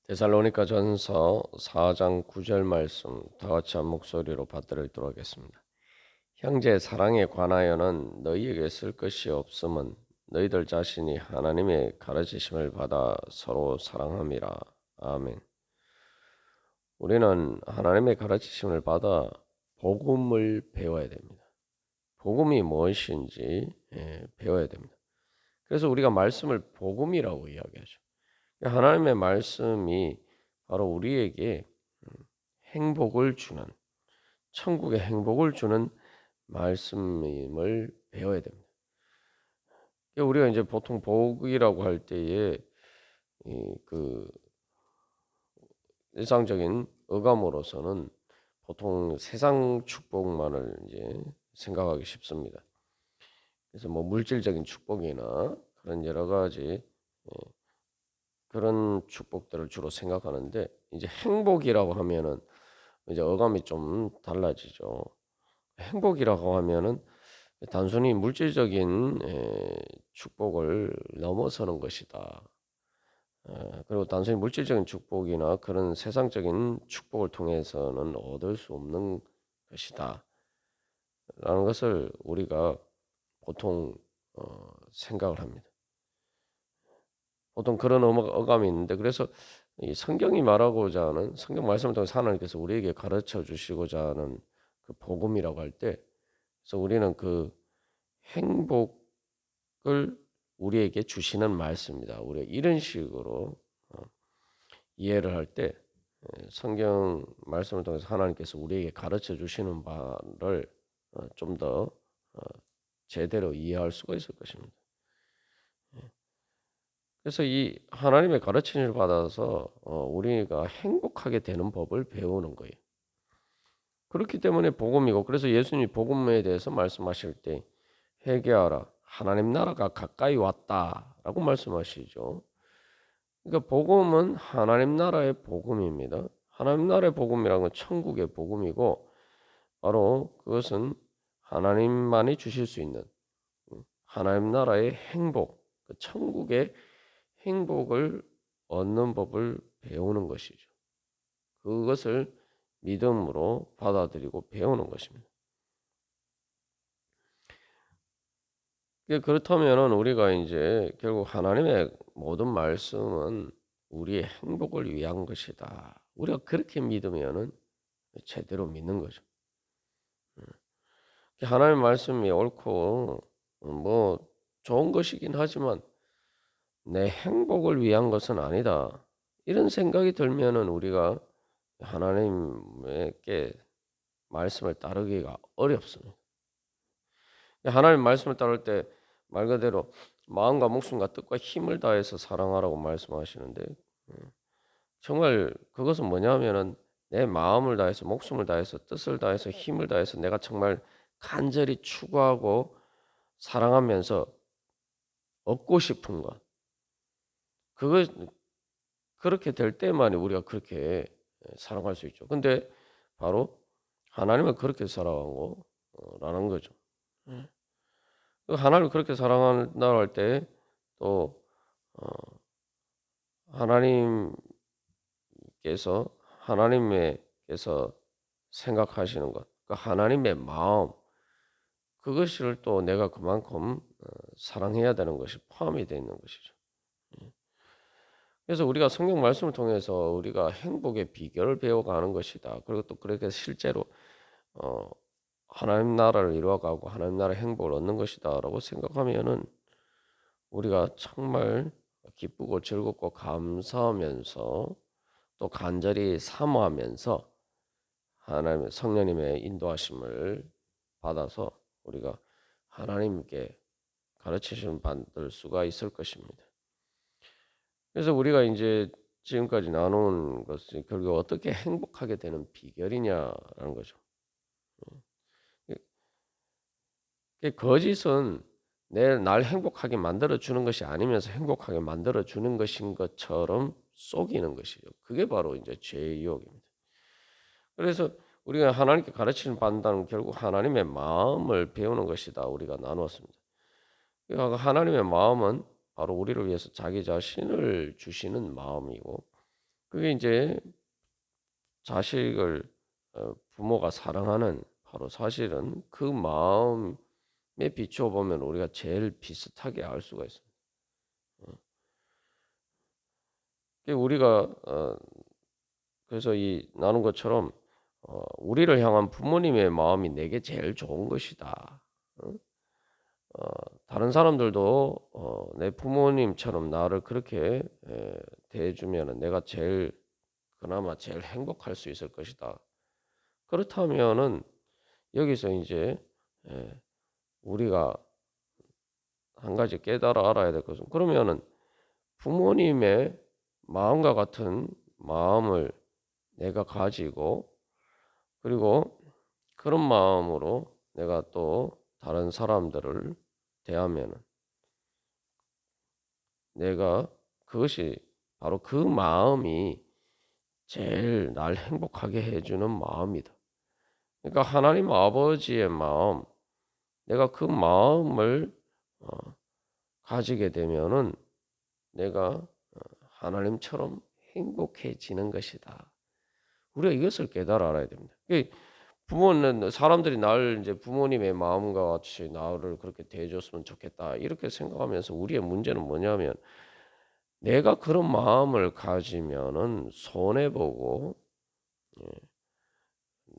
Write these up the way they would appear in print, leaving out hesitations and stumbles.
데살로니가 전서 4장 9절 말씀 다 같이 한 목소리로 받들도록 하겠습니다. 형제 사랑에 관하여는 너희에게 쓸 것이 없음은 너희들 자신이 하나님의 가르치심을 받아 서로 사랑함이라. 아멘. 우리는 하나님의 가르치심을 받아 복음을 배워야 됩니다. 복음이 무엇인지 배워야 됩니다. 그래서 우리가 말씀을 복음이라고 이야기하죠. 하나님의 말씀이 바로 우리에게 행복을 주는, 천국의 행복을 주는 말씀임을 배워야 됩니다. 우리가 이제 보통 복이라고 할 때에 그 일상적인 어감으로서는 보통 세상 축복만을 이제 생각하기 쉽습니다. 그래서 뭐 물질적인 축복이나 그런 여러 가지 그런 축복들을 주로 생각하는데, 이제 행복이라고 하면은 이제 어감이 좀 달라지죠. 행복이라고 하면은 단순히 물질적인 축복을 넘어서는 것이다. 그리고 단순히 물질적인 축복이나 그런 세상적인 축복을 통해서는 얻을 수 없는 것이다. 라는 것을 우리가 보통 생각을 합니다. 보통 그런 어감이 있는데, 그래서 이 성경이 말하고자 하는, 성경 말씀을 통해서 하나님께서 우리에게 가르쳐 주시고자 하는 그 복음이라고 할 때, 그래서 우리는 그 행복을 우리에게 주시는 말씀입니다. 우리가 이런 식으로 이해를 할 때 성경 말씀을 통해서 하나님께서 우리에게 가르쳐 주시는 바를 좀 더 제대로 이해할 수가 있을 것입니다. 그래서 이 하나님의 가르침을 받아서 우리가 행복하게 되는 법을 배우는 거예요. 그렇기 때문에 복음이고, 그래서 예수님이 복음에 대해서 말씀하실 때 회개하라, 하나님 나라가 가까이 왔다라고 말씀하시죠. 그러니까 복음은 하나님 나라의 복음입니다. 하나님 나라의 복음이라는 건 천국의 복음이고, 바로 그것은 하나님만이 주실 수 있는 하나님 나라의 행복, 그 천국의 행복을 얻는 법을 배우는 것이죠. 그것을 믿음으로 받아들이고 배우는 것입니다. 그렇다면은 우리가 이제 결국 하나님의 모든 말씀은 우리의 행복을 위한 것이다. 우리가 그렇게 믿으면은 제대로 믿는 거죠. 하나님 말씀이 옳고 뭐 좋은 것이긴 하지만 내 행복을 위한 것은 아니다. 이런 생각이 들면은 우리가 하나님께 말씀을 따르기가 어렵습니다. 하나님 말씀을 따를 때 말 그대로 마음과 목숨과 뜻과 힘을 다해서 사랑하라고 말씀하시는데, 정말 그것은 뭐냐면은 내 마음을 다해서 목숨을 다해서 뜻을 다해서 힘을 다해서 내가 정말 간절히 추구하고 사랑하면서 얻고 싶은 것, 그거 그렇게 될 때만이 우리가 그렇게 사랑할 수 있죠. 근데 바로 하나님을 그렇게 사랑하고 라는 거죠. 하나님을 그렇게 사랑한다고 할 때 또 하나님께서 하나님께서 생각하시는 것, 그 하나님의 마음, 그것을 또 내가 그만큼 사랑해야 되는 것이 포함이 되어 있는 것이죠. 그래서 우리가 성경 말씀을 통해서 우리가 행복의 비결을 배워가는 것이다. 그리고 또 그렇게 실제로 어, 하나님 나라를 이루어가고 하나님 나라의 행복을 얻는 것이다라고 생각하면은 우리가 정말 기쁘고 즐겁고 감사하면서 또 간절히 사모하면서 하나님의 성령님의 인도하심을 받아서 우리가 하나님께 가르치심을 받을 수가 있을 것입니다. 그래서 우리가 이제 지금까지 나눈 것이 결국 어떻게 행복하게 되는 비결이냐라는 거죠. 거짓은 날 행복하게 만들어 주는 것이 아니면서 행복하게 만들어 주는 것인 것처럼 속이는 것이죠. 그게 바로 이제 죄의 유혹입니다. 그래서 우리가 하나님께 가르치는 받는다는 결국 하나님의 마음을 배우는 것이다. 우리가 나누었습니다. 그러니까 하나님의 마음은 바로 우리를 위해서 자기 자신을 주시는 마음이고, 그게 이제 자식을 부모가 사랑하는 바로 사실은 그 마음에 비추어 보면 우리가 제일 비슷하게 알 수가 있습니다. 우리가 그래서 이 나눈 것처럼 우리를 향한 부모님의 마음이 내게 제일 좋은 것이다. 어? 다른 사람들도 내 부모님처럼 나를 그렇게 대해주면 내가 제일 그나마 제일 행복할 수 있을 것이다. 그렇다면은 여기서 이제 예, 우리가 한 가지 깨달아 알아야 될 것은 그러면은 부모님의 마음과 같은 마음을 내가 가지고 그리고 그런 마음으로 내가 또 다른 사람들을 대하면은 내가 그것이 바로 그 마음이 제일 날 행복하게 해주는 마음이다. 그러니까 하나님 아버지의 마음, 내가 그 마음을 어, 가지게 되면은 내가 하나님처럼 행복해지는 것이다. 우리가 이것을 깨달아 알아야 됩니다. 부모는 사람들이 날 이제 부모님의 마음과 같이 나를 그렇게 대해줬으면 좋겠다 이렇게 생각하면서 우리의 문제는 뭐냐면 내가 그런 마음을 가지면은 손해 보고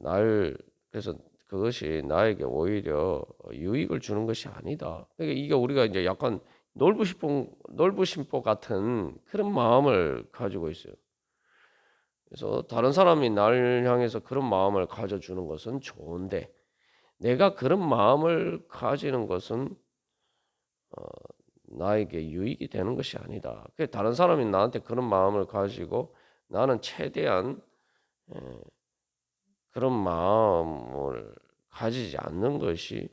날 그래서 그것이 나에게 오히려 유익을 주는 것이 아니다. 그러니까 이게 우리가 이제 약간 놀부심보 같은 그런 마음을 가지고 있어요. 그래서 다른 사람이 날 향해서 그런 마음을 가져주는 것은 좋은데 내가 그런 마음을 가지는 것은 어, 나에게 유익이 되는 것이 아니다. 다른 사람이 나한테 그런 마음을 가지고 나는 최대한 에, 그런 마음을 가지지 않는 것이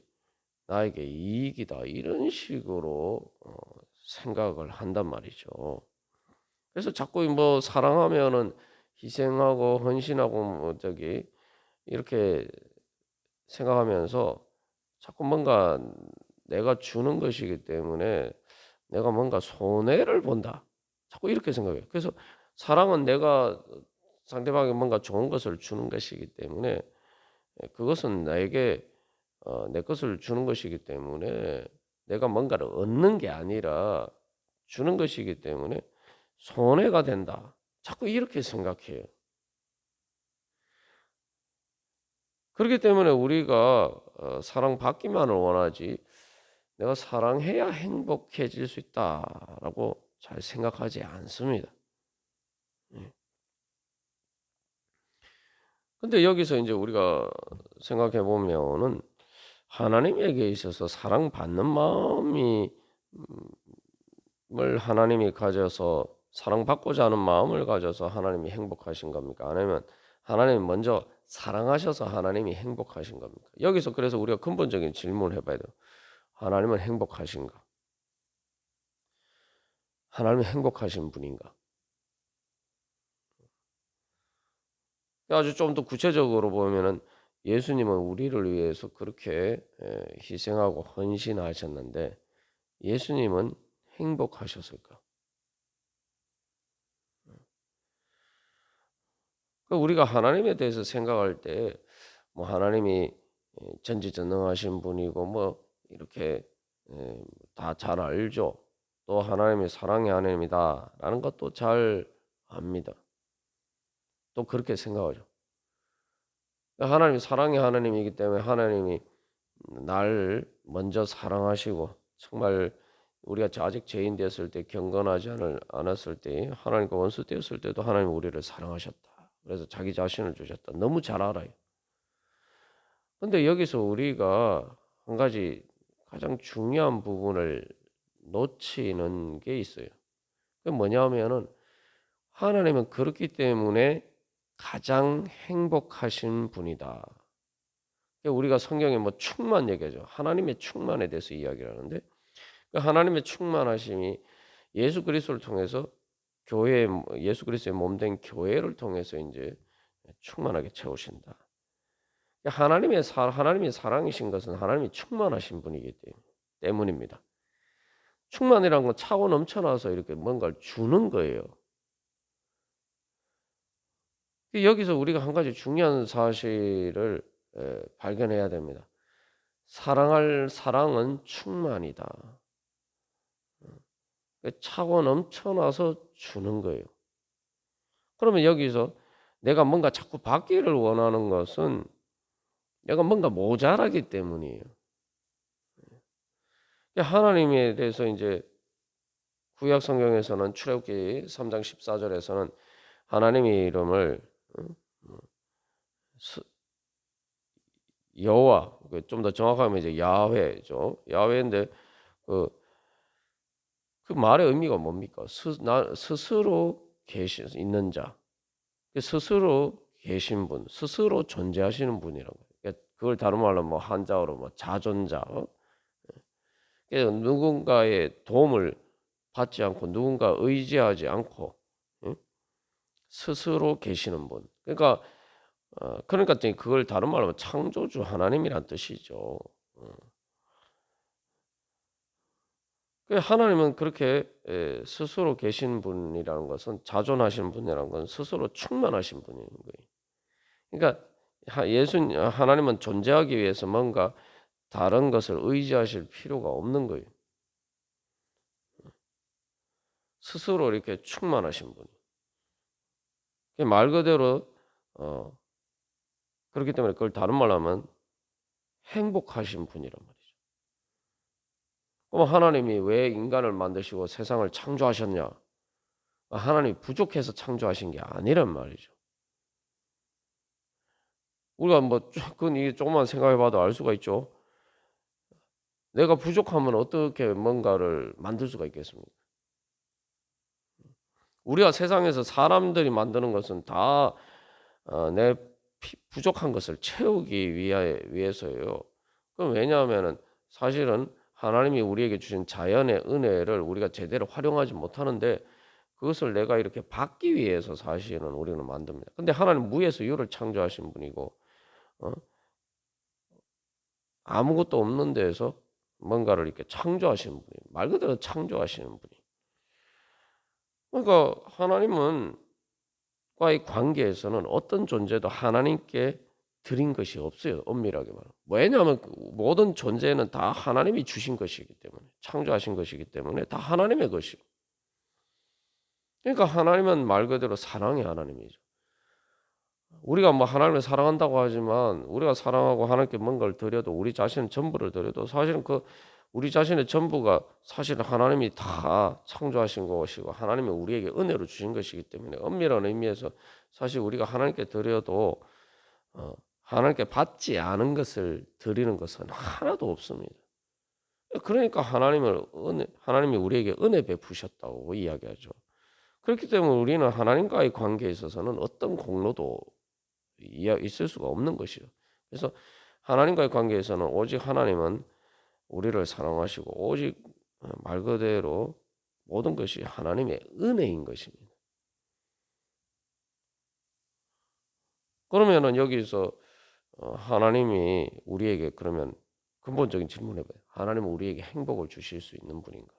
나에게 이익이다. 이런 식으로 생각을 한단 말이죠. 그래서 자꾸 뭐 사랑하면은 희생하고 헌신하고 뭐 저기 이렇게 생각하면서 자꾸 뭔가 내가 주는 것이기 때문에 내가 뭔가 손해를 본다. 자꾸 이렇게 생각해요. 그래서 사랑은 내가 상대방에 뭔가 좋은 것을 주는 것이기 때문에 그것은 나에게 내 것을 주는 것이기 때문에 내가 뭔가를 얻는 게 아니라 주는 것이기 때문에 손해가 된다. 자꾸 이렇게 생각해요. 그렇기 때문에 우리가 사랑받기만을 원하지 내가 사랑해야 행복해질 수 있다라고 잘 생각하지 않습니다. 예. 근데 여기서 이제 우리가 생각해 보면은 하나님에게 있어서 사랑받는 마음이 을 하나님이 가져서 사랑받고자 하는 마음을 가져서 하나님이 행복하신 겁니까? 아니면 하나님이 먼저 사랑하셔서 하나님이 행복하신 겁니까? 여기서 그래서 우리가 근본적인 질문을 해봐야 돼요. 하나님은 행복하신가? 하나님은 행복하신 분인가? 아주 좀 더 구체적으로 보면은 예수님은 우리를 위해서 그렇게 희생하고 헌신하셨는데 예수님은 행복하셨을까? 우리가 하나님에 대해서 생각할 때 뭐 하나님이 전지전능하신 분이고 뭐 이렇게 다 잘 알죠. 또 하나님이 사랑의 하나님이다라는 것도 잘 압니다. 또 그렇게 생각하죠. 하나님이 사랑의 하나님이기 때문에 하나님이 날 먼저 사랑하시고 정말 우리가 아직 죄인 되었을 때 경건하지 않았을 때 하나님과 원수 되었을 때도 하나님 우리를 사랑하셨다. 그래서 자기 자신을 주셨다. 너무 잘 알아요. 근데 여기서 우리가 한 가지 가장 중요한 부분을 놓치는 게 있어요. 그게 뭐냐면은 하나님은 그렇기 때문에 가장 행복하신 분이다. 우리가 성경에 뭐 충만 얘기하죠. 하나님의 충만에 대해서 이야기를 하는데 그 하나님의 충만하심이 예수 그리스도를 통해서 교회 예수 그리스도의 몸된 교회를 통해서 이제 충만하게 채우신다. 하나님이 사랑이신 것은 하나님이 충만하신 분이기 때문입니다. 충만이라는 건 차고 넘쳐나서 이렇게 뭔가를 주는 거예요. 여기서 우리가 한 가지 중요한 사실을 발견해야 됩니다. 사랑할 사랑은 충만이다. 차고 넘쳐나서 주는 거예요. 그러면 여기서 내가 뭔가 자꾸 받기를 원하는 것은 내가 뭔가 모자라기 때문이에요. 하나님에 대해서 이제 구약 성경에서는 출애굽기 3장 14절에서는 하나님의 이름을 여호와, 좀 더 정확하면 이제 야훼죠. 야훼인데 그 말의 의미가 뭡니까? 스스로 있는 자, 스스로 계신 분, 스스로 존재하시는 분이라고. 그걸 다른 말로 뭐 한자어로 뭐 자존자. 누군가의 도움을 받지 않고 누군가 의지하지 않고 스스로 계시는 분. 그러니까 그걸 다른 말로 창조주 하나님이란 뜻이죠. 하나님은 그렇게 스스로 계신 분이라는 것은 자존하신 분이라는 건 스스로 충만하신 분인 거예요. 그러니까 하나님은 존재하기 위해서 뭔가 다른 것을 의지하실 필요가 없는 거예요. 스스로 이렇게 충만하신 분. 말 그대로 그렇기 때문에 그걸 다른 말로 하면 행복하신 분이란 말이죠. 그럼 하나님이 왜 인간을 만드시고 세상을 창조하셨냐? 하나님이 부족해서 창조하신 게 아니란 말이죠. 우리가 그건 이게 조금만 생각해봐도 알 수가 있죠. 내가 부족하면 어떻게 뭔가를 만들 수가 있겠습니까? 우리가 세상에서 사람들이 만드는 것은 다 내 부족한 것을 채우기 위해서예요. 그럼 왜냐하면은 사실은 하나님이 우리에게 주신 자연의 은혜를 우리가 제대로 활용하지 못하는데 그것을 내가 이렇게 받기 위해서 사실은 우리는 만듭니다. 근데 하나님 무에서 유를 창조하신 분이고 어? 아무것도 없는 데에서 뭔가를 이렇게 창조하시는 분이에요. 말 그대로 창조하시는 분이에요. 그러니까 하나님은 과의 관계에서는 어떤 존재도 하나님께 드린 것이 없어요. 엄밀하게 말하면. 왜냐하면 모든 존재는 다 하나님이 주신 것이기 때문에 창조하신 것이기 때문에 다 하나님의 것이고. 그러니까 하나님은 말 그대로 사랑의 하나님이죠. 우리가 뭐 하나님을 사랑한다고 하지만 우리가 사랑하고 하나님께 뭔가를 드려도 우리 자신의 전부를 드려도 사실은 우리 자신의 전부가 사실은 하나님이 다 창조하신 것이고 하나님이 우리에게 은혜로 주신 것이기 때문에 엄밀한 의미에서 사실 우리가 하나님께 드려도 하나님께 받지 않은 것을 드리는 것은 하나도 없습니다. 그러니까 하나님이 우리에게 은혜 베푸셨다고 이야기하죠. 그렇기 때문에 우리는 하나님과의 관계에 있어서는 어떤 공로도 있을 수가 없는 것이요. 그래서 하나님과의 관계에서는 오직 하나님은 우리를 사랑하시고 오직 말 그대로 모든 것이 하나님의 은혜인 것입니다. 그러면은 여기서 하나님이 우리에게 그러면 근본적인 질문을 해봐요. 하나님은 우리에게 행복을 주실 수 있는 분인가?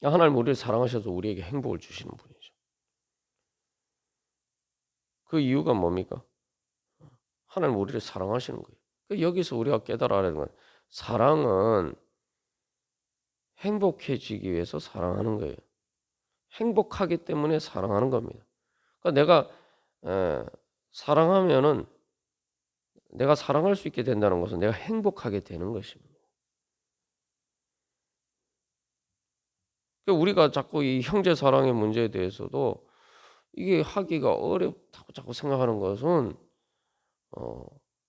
하나님은 우리를 사랑하셔서 우리에게 행복을 주시는 분이죠. 그 이유가 뭡니까? 하나님 우리를 사랑하시는 거예요. 여기서 우리가 깨달아야 하는 건 사랑은 행복해지기 위해서 사랑하는 거예요. 행복하기 때문에 사랑하는 겁니다. 그러니까 사랑하면은 내가 사랑할 수 있게 된다는 것은 내가 행복하게 되는 것입니다. 그러니까 우리가 자꾸 이 형제 사랑의 문제에 대해서도 이게 하기가 어렵다고 자꾸 생각하는 것은 어,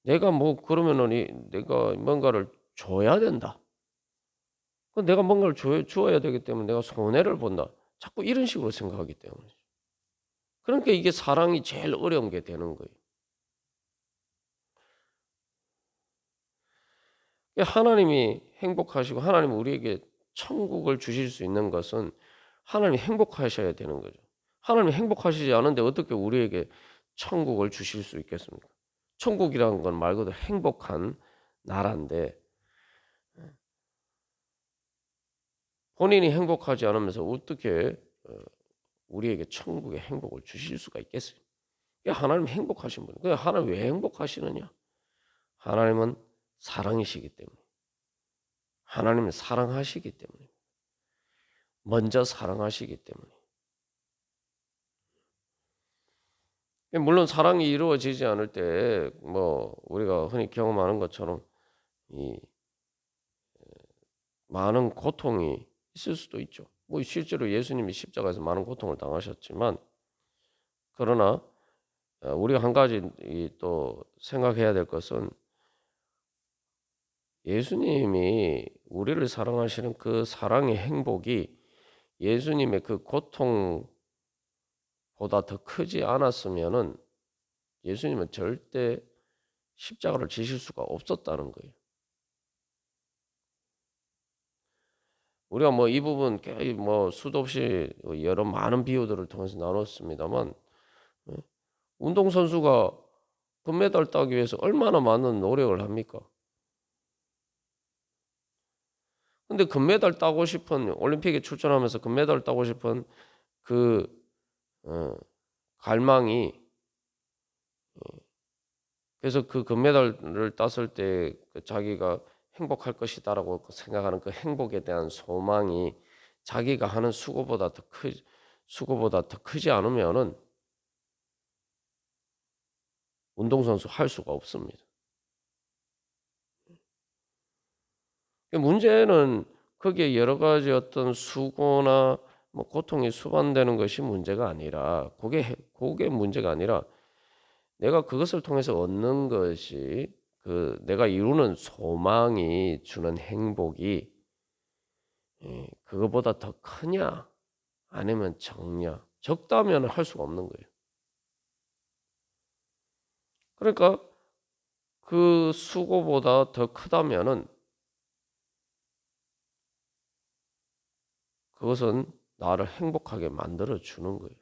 내가 뭐 그러면은 내가 뭔가를 줘야 된다. 내가 뭔가를 주어야 되기 때문에 내가 손해를 본다. 자꾸 이런 식으로 생각하기 때문에. 그러니까 이게 사랑이 제일 어려운 게 되는 거예요. 하나님이 행복하시고 하나님이 우리에게 천국을 주실 수 있는 것은 하나님이 행복하셔야 되는 거죠. 하나님이 행복하시지 않은데 어떻게 우리에게 천국을 주실 수 있겠습니까? 천국이라는 건 말 그대로 행복한 나라인데 본인이 행복하지 않으면서 어떻게 우리에게 천국의 행복을 주실 수가 있겠어요? 하나님 행복하신 분이에요. 하나님 왜 행복하시느냐? 하나님은 사랑이시기 때문에. 하나님은 사랑하시기 때문에. 먼저 사랑하시기 때문에. 물론 사랑이 이루어지지 않을 때 우리가 흔히 경험하는 것처럼 이 많은 고통이 있을 수도 있죠. 실제로 예수님이 십자가에서 많은 고통을 당하셨지만, 그러나 우리가 한 가지 또 생각해야 될 것은, 예수님이 우리를 사랑하시는 그 사랑의 행복이 예수님의 그 고통보다 더 크지 않았으면은 예수님은 절대 십자가를 지실 수가 없었다는 거예요. 우리가 이 부분 수도 없이 여러 많은 비유들을 통해서 나눴습니다만, 운동선수가 금메달 따기 위해서 얼마나 많은 노력을 합니까? 근데 금메달 따고 싶은, 올림픽에 출전하면서 금메달 따고 싶은 그 갈망이, 그래서 그 금메달을 땄을 때 자기가 행복할 것이다라고 생각하는 그 행복에 대한 소망이 자기가 하는 수고보다 더 크지 않으면은 운동선수 할 수가 없습니다. 문제는 거기에 여러 가지 어떤 수고나 고통이 수반되는 것이 문제가 아니라, 그게 문제가 아니라, 내가 그것을 통해서 얻는 것이, 내가 이루는 소망이 주는 행복이 그거보다 더 크냐 아니면 적냐. 적다면 할 수가 없는 거예요. 그러니까 그 수고보다 더 크다면은 그것은 나를 행복하게 만들어 주는 거예요.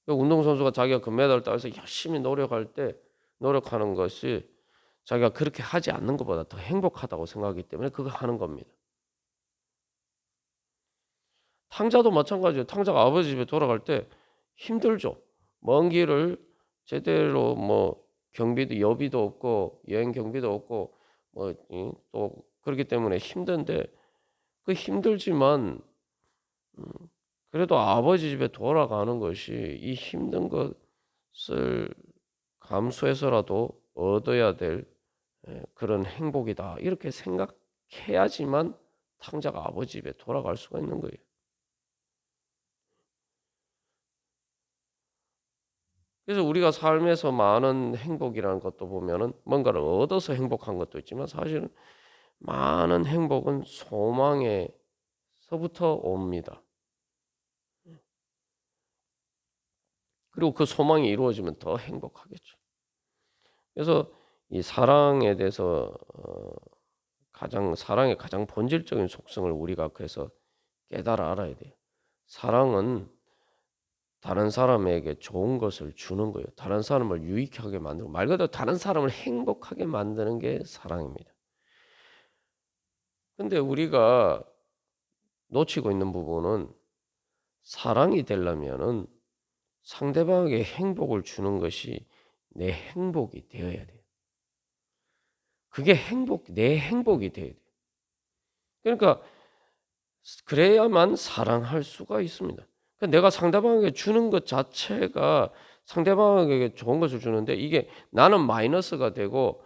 운동선수가 자기가 금메달을 따서 열심히 노력하는 것이 자기가 그렇게 하지 않는 것보다 더 행복하다고 생각하기 때문에 그거 하는 겁니다. 탕자도 마찬가지예요. 탕자가 아버지 집에 돌아갈 때 힘들죠. 먼 길을 제대로 경비도 여비도 없고 여행 경비도 없고 또 그렇기 때문에 힘든데, 그 힘들지만 그래도 아버지 집에 돌아가는 것이 이 힘든 것을 감수해서라도 얻어야 될 그런 행복이다, 이렇게 생각해야지만 탕자가 아버지 집에 돌아갈 수가 있는 거예요. 그래서 우리가 삶에서 많은 행복이라는 것도 보면은 뭔가를 얻어서 행복한 것도 있지만, 사실은 많은 행복은 소망에서부터 옵니다. 그리고 그 소망이 이루어지면 더 행복하겠죠. 그래서 이 사랑에 대해서 사랑의 가장 본질적인 속성을 우리가 그래서 깨달아 알아야 돼요. 사랑은 다른 사람에게 좋은 것을 주는 거예요. 다른 사람을 유익하게 만들고, 말 그대로 다른 사람을 행복하게 만드는 게 사랑입니다. 근데 우리가 놓치고 있는 부분은, 사랑이 되려면은 상대방에게 행복을 주는 것이 내 행복이 되어야 돼요. 그게 내 행복이 되어야 돼요. 그러니까 그래야만 사랑할 수가 있습니다. 그러니까 내가 상대방에게 주는 것 자체가 상대방에게 좋은 것을 주는데, 이게 나는 마이너스가 되고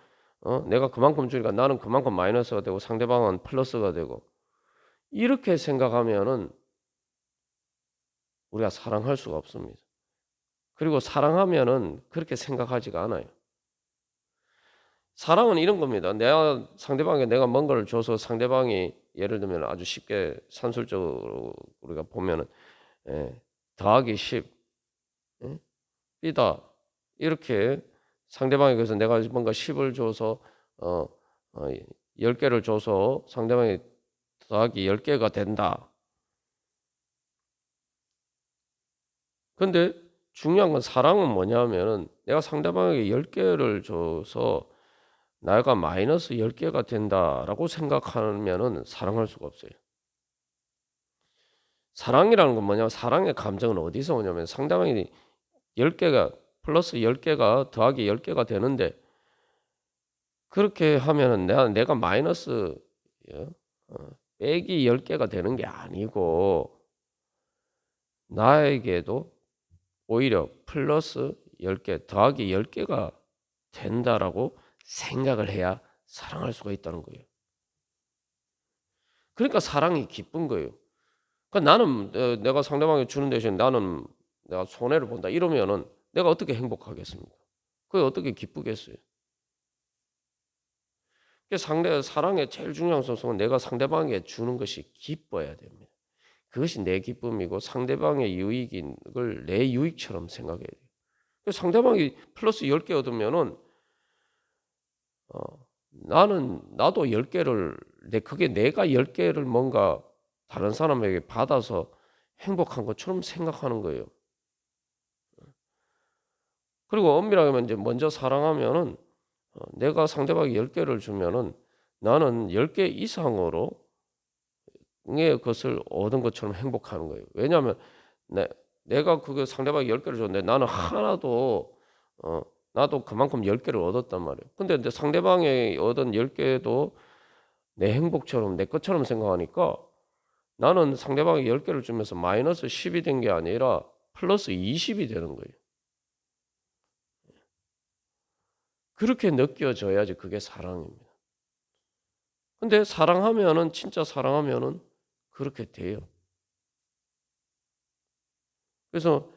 내가 그만큼 주니까 나는 그만큼 마이너스가 되고 상대방은 플러스가 되고, 이렇게 생각하면은 우리가 사랑할 수가 없습니다. 그리고 사랑하면은 그렇게 생각하지가 않아요. 사랑은 이런 겁니다. 상대방에게 내가 뭔가를 줘서 상대방이, 예를 들면 아주 쉽게 산술적으로 우리가 보면은 더하기 10, B다, 이렇게 상대방에게서 내가 뭔가 10을 줘서 10개를 줘서 상대방이 더하기 10개가 된다. 근데 중요한 건, 사랑은 뭐냐면은 내가 상대방에게 10개를 줘서 내가 마이너스 10개가 된다라고 생각하면은 사랑할 수가 없어요. 사랑이라는 건 뭐냐면 사랑의 감정은 어디서 오냐면 상대방이 10개가 플러스 10개가 더하기 10개가 되는데 그렇게 하면은 내가 마이너스 어, 빼기 10개가 되는 게 아니고 나에게도 오히려 플러스 10개 더하기 10개가 된다라고 생각을 해야 사랑할 수가 있다는 거예요. 그러니까 사랑이 기쁜 거예요. 그러니까 나는 내가 상대방이 주는 대신 나는 내가 손해를 본다 이러면은 내가 어떻게 행복하겠습니까? 그게 어떻게 기쁘겠어요? 사랑의 제일 중요한 소송은 내가 상대방에게 주는 것이 기뻐야 됩니다. 그것이 내 기쁨이고 상대방의 유익인 걸 내 유익처럼 생각해야 돼요. 상대방이 플러스 10개 얻으면은 어, 나도 10개를 그게 내가 10개를 뭔가 다른 사람에게 받아서 행복한 것처럼 생각하는 거예요. 그리고 엄밀하게 말하면 이제 먼저 사랑하면은 내가 상대방이 10개를 주면은 나는 10개 이상으로 의 것을 얻은 것처럼 행복하는 거예요. 왜냐하면 내가 그거 상대방이 10개를 줬는데 나는 하나도 어, 나도 그만큼 10개를 얻었단 말이에요. 근데 내 상대방이 얻은 10개도 내 행복처럼 내 것처럼 생각하니까 나는 상대방이 10개를 주면서 마이너스 10이 된 게 아니라 플러스 20이 되는 거예요. 그렇게 느껴져야지 그게 사랑입니다. 근데 사랑하면은 진짜 사랑하면은 그렇게 돼요. 그래서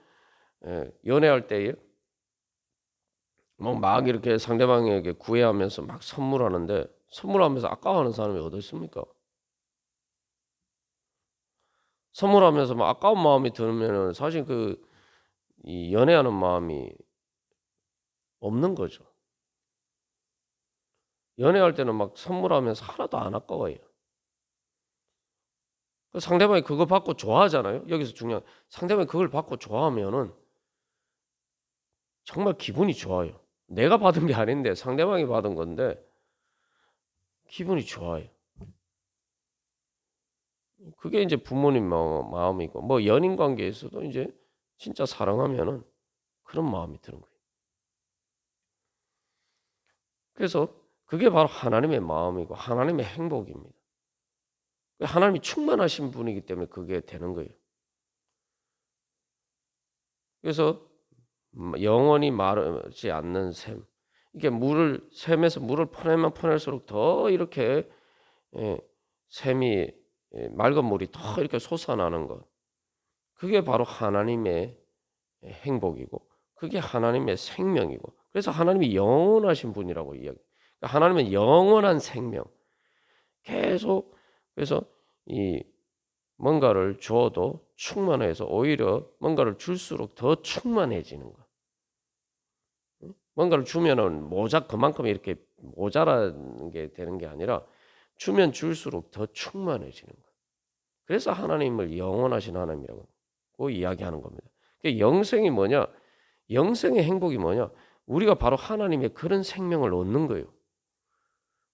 연애할 때에 막 이렇게 상대방에게 구애하면서 막 선물하는데 선물하면서 아까워하는 사람이 어디 있습니까? 선물하면서 막 아까운 마음이 들면은 사실 이 연애하는 마음이 없는 거죠. 연애할 때는 막 선물하면서 하나도 안 아까워요. 상대방이 그거 받고 좋아하잖아요. 여기서 중요한 상대방이 그걸 받고 좋아하면은 정말 기분이 좋아요. 내가 받은 게 아닌데 상대방이 받은 건데 기분이 좋아요. 그게 이제 부모님 마음이고 뭐 연인 관계에서도 이제 진짜 사랑하면은 그런 마음이 드는 거예요. 그래서 그게 바로 하나님의 마음이고 하나님의 행복입니다. 하나님이 충만하신 분이기 때문에 그게 되는 거예요. 그래서 영원히 마르지 않는 샘. 이게 샘에서 물을 퍼내면 퍼낼수록 더 이렇게 예, 샘이 맑은 물이 더 이렇게 솟아나는 것. 그게 바로 하나님의 행복이고 그게 하나님의 생명이고 그래서 하나님이 영원하신 분이라고 이야기. 그러니까 하나님은 영원한 생명. 계속 그래서 이 뭔가를 주어도 충만해서 오히려 뭔가를 줄수록 더 충만해지는 거. 뭔가를 주면은 그만큼 이렇게 모자라는 게 되는 게 아니라 주면 줄수록 더 충만해지는 거. 그래서 하나님을 영원하신 하나님이라고 이야기하는 겁니다. 영생이 뭐냐? 영생의 행복이 뭐냐? 우리가 바로 하나님의 그런 생명을 얻는 거예요.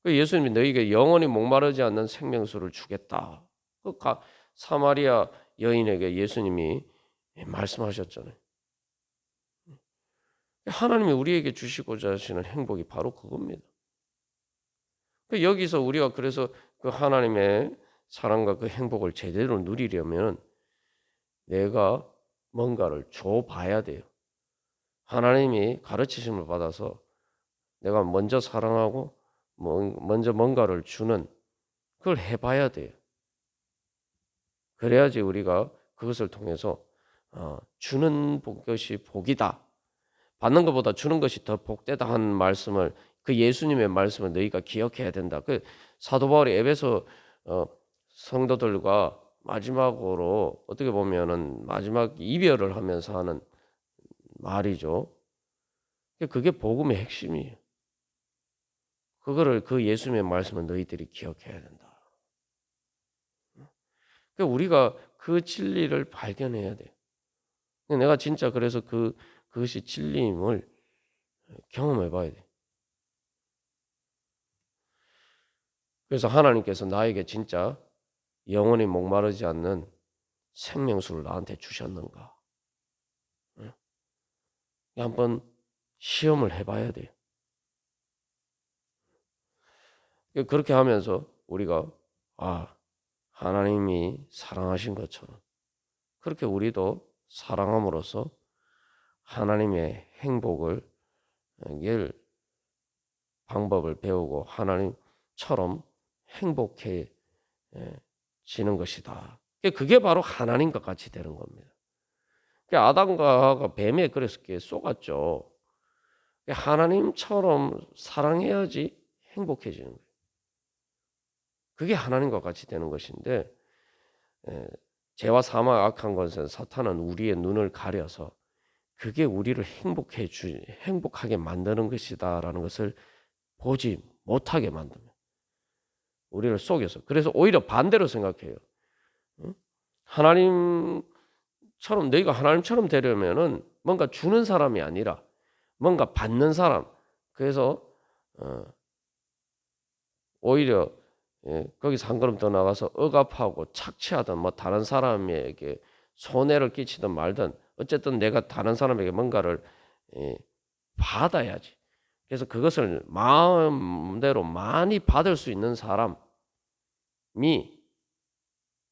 예수님이 너희에게 영원히 목마르지 않는 생명수를 주겠다. 사마리아 여인에게 예수님이 말씀하셨잖아요. 하나님이 우리에게 주시고자 하시는 행복이 바로 그겁니다. 여기서 우리가 그래서 그 하나님의 사랑과 그 행복을 제대로 누리려면 내가 뭔가를 줘봐야 돼요. 하나님이 가르치심을 받아서 내가 먼저 사랑하고 먼저 뭔가를 주는 그걸 해봐야 돼요. 그래야지 우리가 그것을 통해서 주는 것이 복이다. 받는 것보다 주는 것이 더 복되다 한 말씀을 그 예수님의 말씀을 너희가 기억해야 된다. 그 사도 바울이 에베소 성도들과 마지막으로 어떻게 보면은 마지막 이별을 하면서 하는 말이죠. 그게 복음의 핵심이에요. 그 예수님의 말씀을 너희들이 기억해야 된다. 우리가 그 진리를 발견해야 돼요. 내가 진짜 그래서 그것이 진리임을 경험해 봐야 돼. 그래서 하나님께서 나에게 진짜 영원히 목마르지 않는 생명수를 나한테 주셨는가? 응? 한번 시험을 해봐야 돼요. 그렇게 하면서 우리가 하나님이 사랑하신 것처럼 그렇게 우리도 사랑함으로써 하나님의 행복을 열 방법을 배우고 하나님처럼 행복해지는 것이다. 그게 바로 하나님과 같이 되는 겁니다. 아담과 하와가 뱀에 그래서 속았죠. 하나님처럼 사랑해야지 행복해지는 거예요. 그게 하나님과 같이 되는 것인데 죄와 사망 악한 것은 사탄은 우리의 눈을 가려서 그게 우리를 행복하게 만드는 것이다라는 것을 보지 못하게 만듭니다. 우리를 속여서. 그래서 오히려 반대로 생각해요. 하나님처럼 너희가 하나님처럼 되려면은 뭔가 주는 사람이 아니라 뭔가 받는 사람. 그래서 오히려 거기서 한 걸음 더 나가서 억압하고 착취하든 뭐 다른 사람에게 손해를 끼치든 말든 어쨌든 내가 다른 사람에게 뭔가를 받아야지. 그래서 그것을 마음대로 많이 받을 수 있는 사람이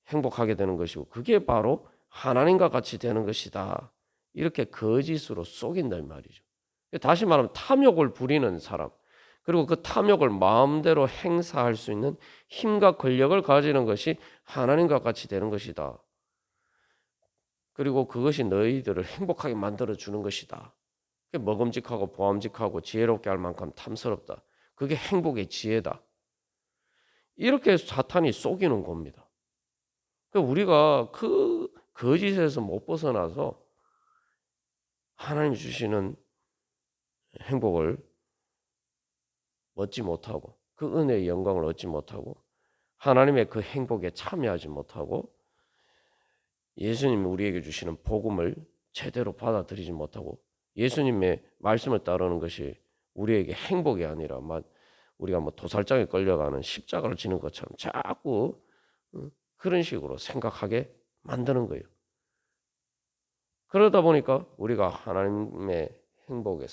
행복하게 되는 것이고 그게 바로 하나님과 같이 되는 것이다. 이렇게 거짓으로 속인단 말이죠. 다시 말하면 탐욕을 부리는 사람 그리고 그 탐욕을 마음대로 행사할 수 있는 힘과 권력을 가지는 것이 하나님과 같이 되는 것이다. 그리고 그것이 너희들을 행복하게 만들어주는 것이다. 먹음직하고 보암직하고 지혜롭게 할 만큼 탐스럽다. 그게 행복의 지혜다. 이렇게 사탄이 속이는 겁니다. 우리가 그 거짓에서 못 벗어나서 하나님 주시는 행복을 얻지 못하고 그 은혜의 영광을 얻지 못하고 하나님의 그 행복에 참여하지 못하고 예수님이 우리에게 주시는 복음을 제대로 받아들이지 못하고 예수님의 말씀을 따르는 것이 우리에게 행복이 아니라 우리가 도살장에 끌려가는 십자가를 지는 것처럼 자꾸 그런 식으로 생각하게 만드는 거예요. 그러다 보니까 우리가 하나님의 행복이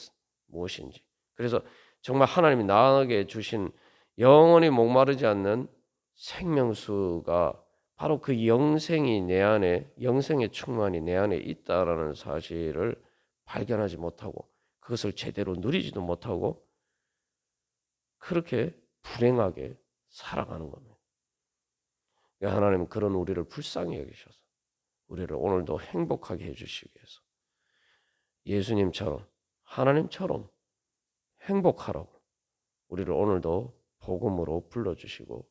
무엇인지 그래서 정말 하나님이 나에게 주신 영원히 목마르지 않는 생명수가 바로 그 영생이 내 안에 영생의 충만이 내 안에 있다라는 사실을 발견하지 못하고 그것을 제대로 누리지도 못하고 그렇게 불행하게 살아가는 겁니다. 하나님은 그런 우리를 불쌍히 여기셔서 우리를 오늘도 행복하게 해주시기 위해서 예수님처럼 하나님처럼 행복하라고 우리를 오늘도 복음으로 불러주시고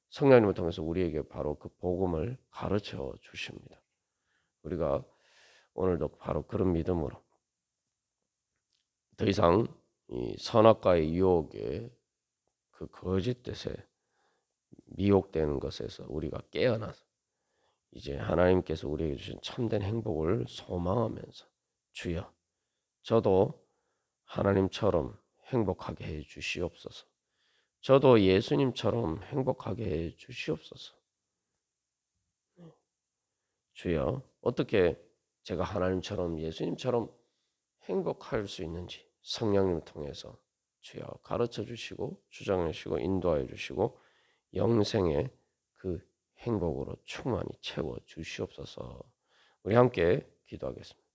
성령님을 통해서 우리에게 바로 그 복음을 가르쳐 주십니다. 우리가 오늘도 바로 그런 믿음으로 더 이상 이 선악과의 유혹에 그 거짓 뜻에 미혹되는 것에서 우리가 깨어나서 이제 하나님께서 우리에게 주신 참된 행복을 소망하면서 주여 저도 하나님처럼 행복하게 해 주시옵소서. 저도 예수님처럼 행복하게 해 주시옵소서. 주여 어떻게 제가 하나님처럼 예수님처럼 행복할 수 있는지 성령님을 통해서 주여 가르쳐 주시고 주장해 주시고 인도하여 주시고 영생의 그 행복으로 충만히 채워 주시옵소서. 우리 함께 기도하겠습니다.